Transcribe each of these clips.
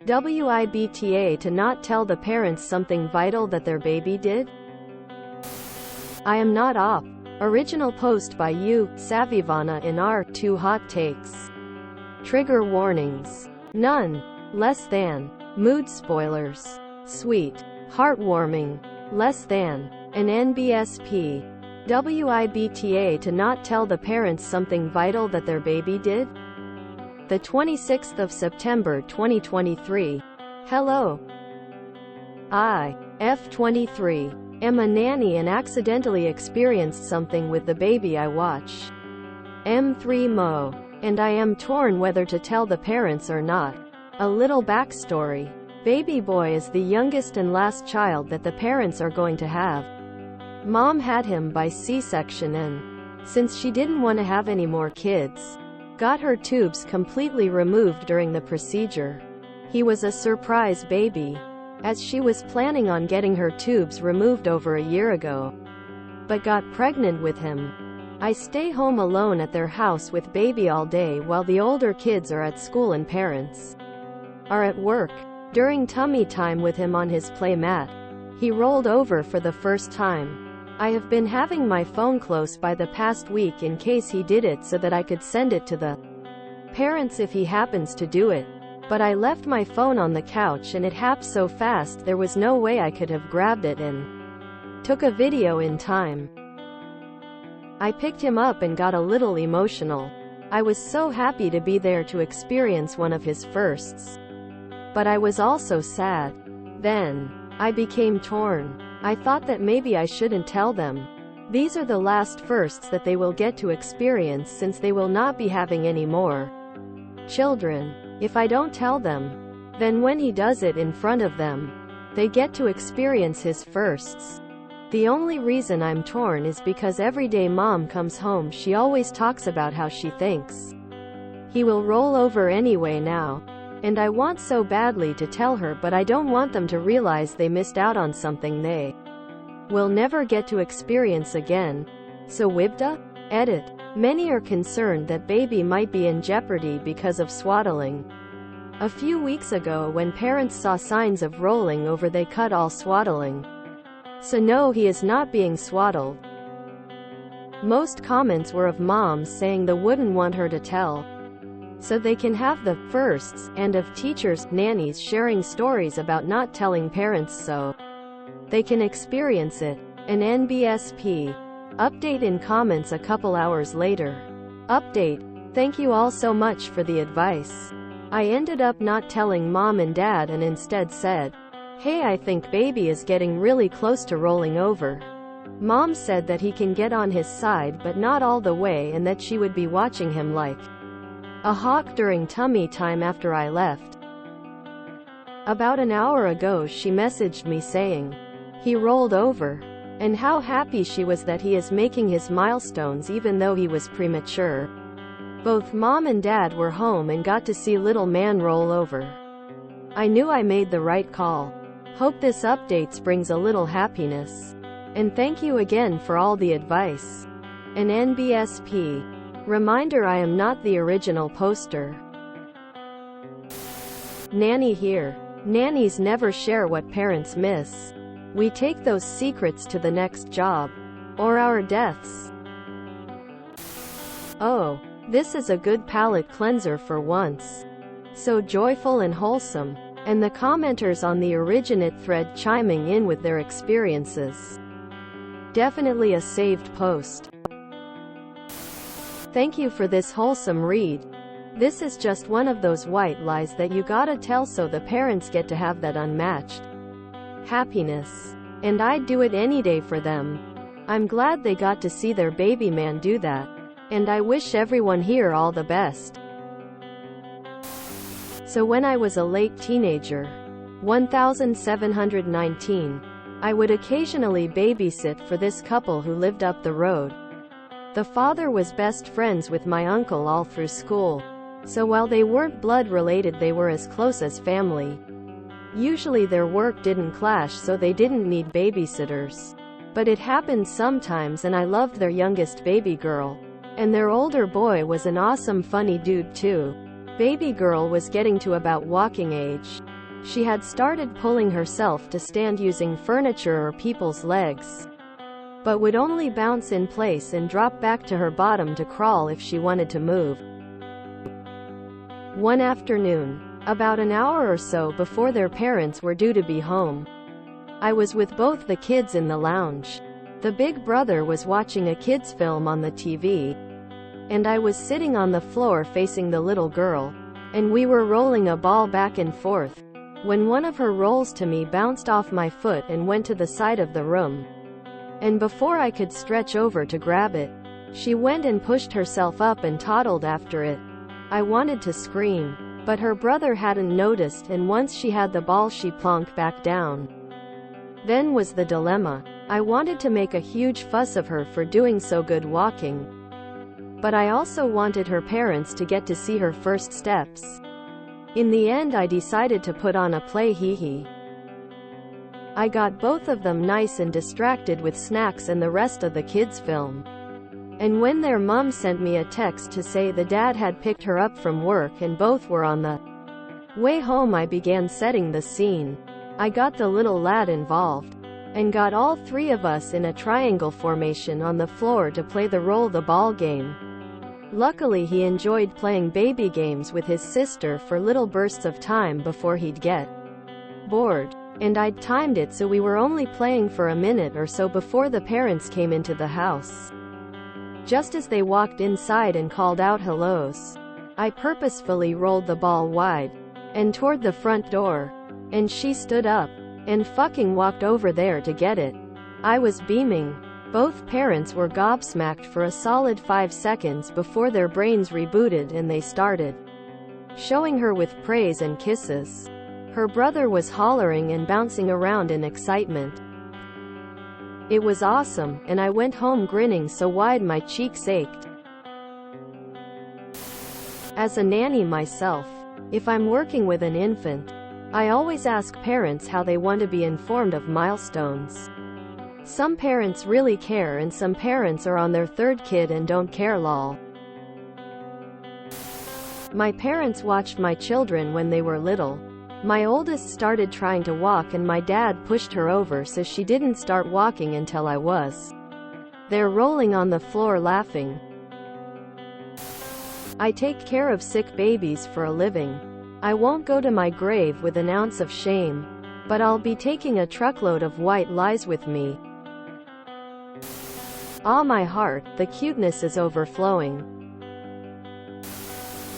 WIBTA to not tell the parents something vital that their baby did? I am not op. Original post by you, Savivana in R2 hot takes. Trigger warnings. None. Less than. Mood spoilers. Sweet. Heartwarming. Less than. An NBSP. WIBTA to not tell the parents something vital that their baby did? The 26th of September 2023. Hello. I, F23, am a nanny and accidentally experienced something with the baby I watch. M3 Mo. And I am torn whether to tell the parents or not. A little backstory. Baby boy is the youngest and last child that the parents are going to have. Mom had him by C-section and, since she didn't want to have any more kids, got her tubes completely removed during the procedure. He was a surprise baby, as she was planning on getting her tubes removed over a year ago, but got pregnant with him. I stay home alone at their house with baby all day while the older kids are at school and parents are at work. During tummy time with him on his play mat, he rolled over for the first time. I have been having my phone close by the past week in case he did it so that I could send it to the parents if he happens to do it. But I left my phone on the couch and it happened so fast there was no way I could have grabbed it and took a video in time. I picked him up and got a little emotional. I was so happy to be there to experience one of his firsts. But I was also sad. Then, I became torn. I thought that maybe I shouldn't tell them. These are the last firsts that they will get to experience since they will not be having any more children. If I don't tell them, then when he does it in front of them, they get to experience his firsts. The only reason I'm torn is because every day mom comes home she always talks about how she thinks he will roll over anyway now. And I want so badly to tell her, but I don't want them to realize they missed out on something they will never get to experience again. So WIBTA? Edit. Many are concerned that baby might be in jeopardy because of swaddling. A few weeks ago when parents saw signs of rolling over they cut all swaddling. So no, he is not being swaddled. Most comments were of moms saying they wouldn't want her to tell, so they can have the firsts, and of teachers, nannies sharing stories about not telling parents so they can experience it. An NBSP. Update in comments a couple hours later. Update. Thank you all so much for the advice. I ended up not telling mom and dad and instead said, hey, I think baby is getting really close to rolling over. Mom said that he can get on his side but not all the way and that she would be watching him like a hawk during tummy time after I left. About an hour ago she messaged me saying he rolled over, and how happy she was that he is making his milestones even though he was premature. Both mom and dad were home and got to see little man roll over. I knew I made the right call. Hope this updates brings a little happiness. And thank you again for all the advice. An NBSP. Reminder, I am not the original poster. Nanny here. Nannies never share what parents miss. We take those secrets to the next job. Or our deaths. Oh, this is a good palate cleanser for once. So joyful and wholesome. And the commenters on the originate thread chiming in with their experiences. Definitely a saved post. Thank you for this wholesome read. This is just one of those white lies that you gotta tell so the parents get to have that unmatched happiness. And I'd do it any day for them. I'm glad they got to see their baby man do that. And I wish everyone here all the best. So when I was a late teenager, 1719, I would occasionally babysit for this couple who lived up the road. The father was best friends with my uncle all through school, so while they weren't blood related they were as close as family. Usually their work didn't clash so they didn't need babysitters. But it happened sometimes and I loved their youngest baby girl. And their older boy was an awesome funny dude too. Baby girl was getting to about walking age. She had started pulling herself to stand using furniture or people's legs, but would only bounce in place and drop back to her bottom to crawl if she wanted to move. One afternoon, about an hour or so before their parents were due to be home, I was with both the kids in the lounge. The big brother was watching a kids' film on the TV, and I was sitting on the floor facing the little girl, and we were rolling a ball back and forth, when one of her rolls to me bounced off my foot and went to the side of the room. And before I could stretch over to grab it, she went and pushed herself up and toddled after it. I wanted to scream, but her brother hadn't noticed, and once she had the ball she plonked back down. Then was the dilemma. I wanted to make a huge fuss of her for doing so good walking, but I also wanted her parents to get to see her first steps. In the end I decided to put on a play hee-hee. I got both of them nice and distracted with snacks and the rest of the kids' film. And when their mom sent me a text to say the dad had picked her up from work and both were on the way home, I began setting the scene. I got the little lad involved, and got all three of us in a triangle formation on the floor to play the roll the ball game. Luckily he enjoyed playing baby games with his sister for little bursts of time before he'd get bored, and I'd timed it so we were only playing for a minute or so before the parents came into the house. Just as they walked inside and called out hellos, I purposefully rolled the ball wide and toward the front door, and she stood up and fucking walked over there to get it. I was beaming. Both parents were gobsmacked for a solid 5 seconds before their brains rebooted and they started showing her with praise and kisses. Her brother was hollering and bouncing around in excitement. It was awesome, and I went home grinning so wide my cheeks ached. As a nanny myself, if I'm working with an infant, I always ask parents how they want to be informed of milestones. Some parents really care and some parents are on their third kid and don't care lol. My parents watched my children when they were little. My oldest started trying to walk and my dad pushed her over so she didn't start walking until I was there rolling on the floor laughing. I take care of sick babies for a living. I won't go to my grave with an ounce of shame, but I'll be taking a truckload of white lies with me. Ah, my heart, the cuteness is overflowing.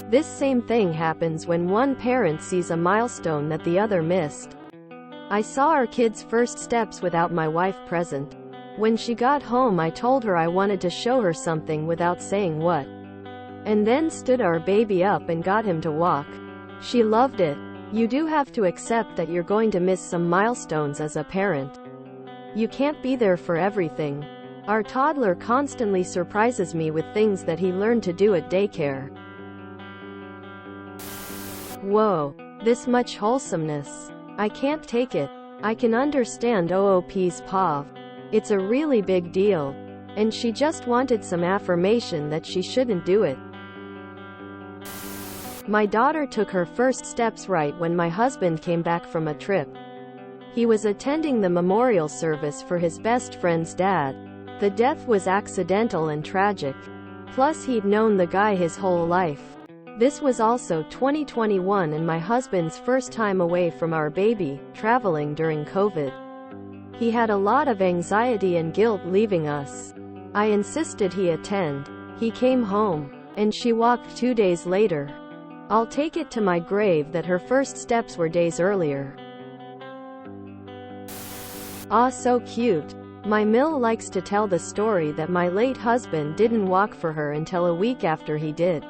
This same thing happens when one parent sees a milestone that the other missed. I saw our kid's first steps without my wife present. When she got home I told her I wanted to show her something without saying what, and then stood our baby up and got him to walk. She loved it. You do have to accept that you're going to miss some milestones as a parent. You can't be there for everything. Our toddler constantly surprises me with things that he learned to do at daycare. Whoa, this much wholesomeness. I can't take it. I can understand OOP's POV. It's a really big deal. And she just wanted some affirmation that she shouldn't do it. My daughter took her first steps right when my husband came back from a trip. He was attending the memorial service for his best friend's dad. The death was accidental and tragic. Plus he'd known the guy his whole life. This was also 2021 and my husband's first time away from our baby, traveling during COVID. He had a lot of anxiety and guilt leaving us. I insisted he attend. He came home, and she walked 2 days later. I'll take it to my grave that her first steps were days earlier. Ah, so cute. My Mill likes to tell the story that my late husband didn't walk for her until a week after he did.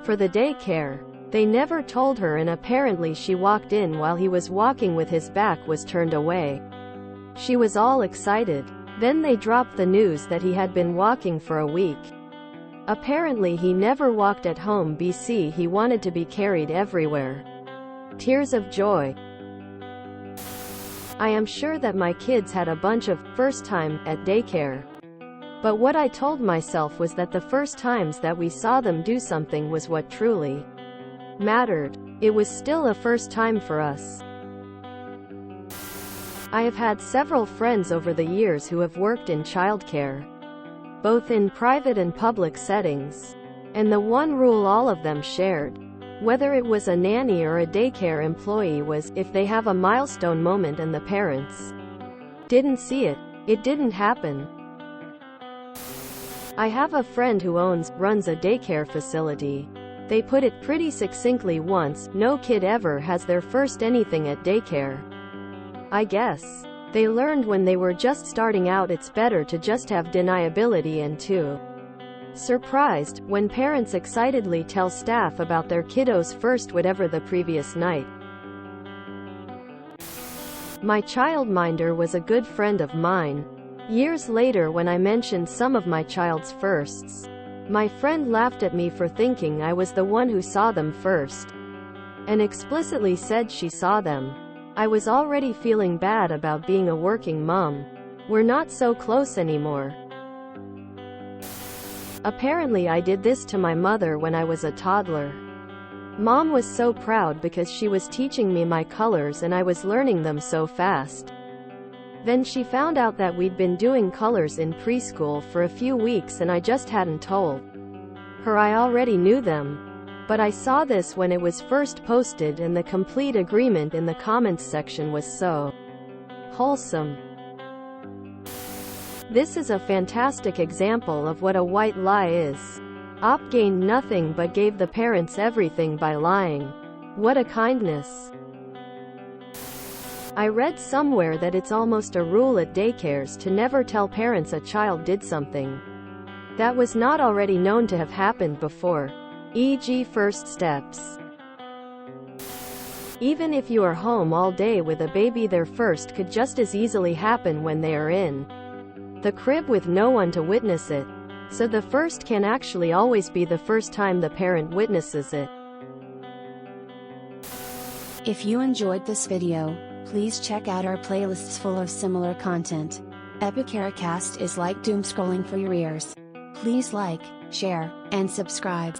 For the daycare, they never told her and apparently she walked in while he was walking with his back was turned away. She was all excited. Then they dropped the news that he had been walking for a week. Apparently he never walked at home BC, he wanted to be carried everywhere. Tears of joy. I am sure that my kids had a bunch of first time at daycare. But what I told myself was that the first times that we saw them do something was what truly mattered. It was still a first time for us. I have had several friends over the years who have worked in childcare, both in private and public settings. And the one rule all of them shared, whether it was a nanny or a daycare employee, was, if they have a milestone moment and the parents didn't see it, it didn't happen. I have a friend who runs a daycare facility. They put it pretty succinctly once: no kid ever has their first anything at daycare. I guess they learned when they were just starting out it's better to just have deniability and to surprised when parents excitedly tell staff about their kiddo's first whatever the previous night. My childminder was a good friend of mine. Years later, when I mentioned some of my child's firsts, my friend laughed at me for thinking I was the one who saw them first, and explicitly said she saw them. I was already feeling bad about being a working mom. We're not so close anymore. Apparently I did this to my mother when I was a toddler. Mom was so proud because she was teaching me my colors and I was learning them so fast. Then she found out that we'd been doing colors in preschool for a few weeks and I just hadn't told her I already knew them. But I saw this when it was first posted, and the complete agreement in the comments section was so wholesome. This is a fantastic example of what a white lie is. Op gained nothing but gave the parents everything by lying. What a kindness. I read somewhere that it's almost a rule at daycares to never tell parents a child did something that was not already known to have happened before, e.g. first steps. Even if you are home all day with a baby, their first could just as easily happen when they are in the crib with no one to witness it. So the first can actually always be the first time the parent witnesses it. If you enjoyed this video, please check out our playlists full of similar content. Epicaricast is like doom scrolling for your ears. Please like, share, and subscribe.